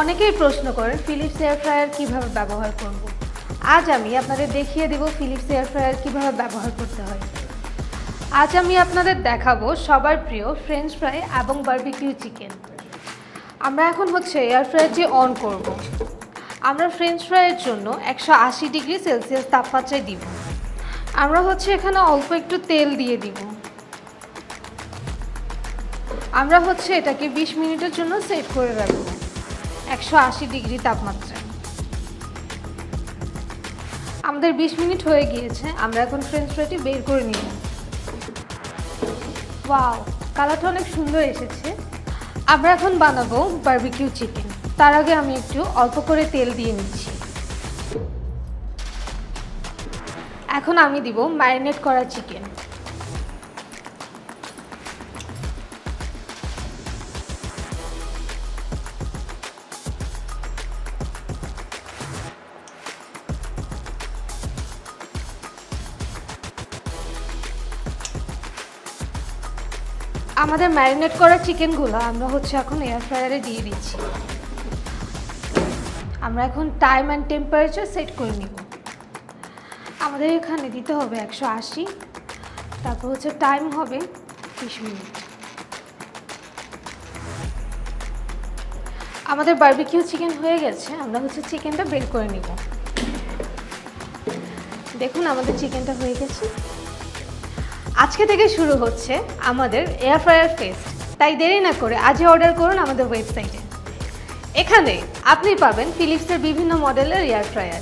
অনেকেই প্রশ্ন করেন ফিলিপস এয়ার ফ্রায়ার কীভাবে ব্যবহার করব। আজ আমি আপনাদের দেখিয়ে দেব ফিলিপস এয়ার ফ্রায়ার কীভাবে ব্যবহার করতে হয়। আজ আমি আপনাদের দেখাবো সবার প্রিয় ফ্রেঞ্চ ফ্রাই এবং বারবিকিউ চিকেন। আমরা এখন এয়ার ফ্রায়ারটি অন করব। আমরা ফ্রেঞ্চ ফ্রাইয়ের জন্য 180 ডিগ্রি সেলসিয়াস তাপমাত্রায় দিব। আমরা এখানে অল্প একটু তেল দিয়ে দিব। আমরা এটাকে 20 মিনিটের জন্য সেট করে রাখবো 180 ডিগ্রি তাপমাত্রায়। আমাদের 20 মিনিট হয়ে গিয়েছে। আমরা এখন ফ্রেঞ্চ ফ্রাইটি বের করে নিব। ওয়াও, কালারটা অনেক সুন্দর এসেছে। আমরা এখন বানাবো বারবিকিউ চিকেন। তার আগে আমি একটু অল্প করে তেল দিয়ে নিচ্ছি। এখন আমি দিব ম্যারিনেট করা চিকেন। আমাদের ম্যারিনেট করা চিকেনগুলো আমরা এখন এয়ার ফ্রায়ারে দিয়ে দিচ্ছি। আমরা এখন টাইম অ্যান্ড টেম্পারেচার সেট করে নিব। আমাদের এখানে দিতে হবে 180, তারপর টাইম হবে 20 মিনিট। আমাদের বারবিকিউ চিকেন হয়ে গেছে। আমরা চিকেনটা বের করে নিব। দেখুন আমাদের চিকেনটা হয়ে গেছে। আজকে থেকে শুরু হচ্ছে আমাদের এয়ার ফ্রায়ার ফেস্ট। তাই দেরি না করে আজই অর্ডার করুন আমাদের ওয়েবসাইটে। এখানে আপনি পাবেন ফিলিপসের বিভিন্ন মডেলের এয়ার ফ্রায়ার।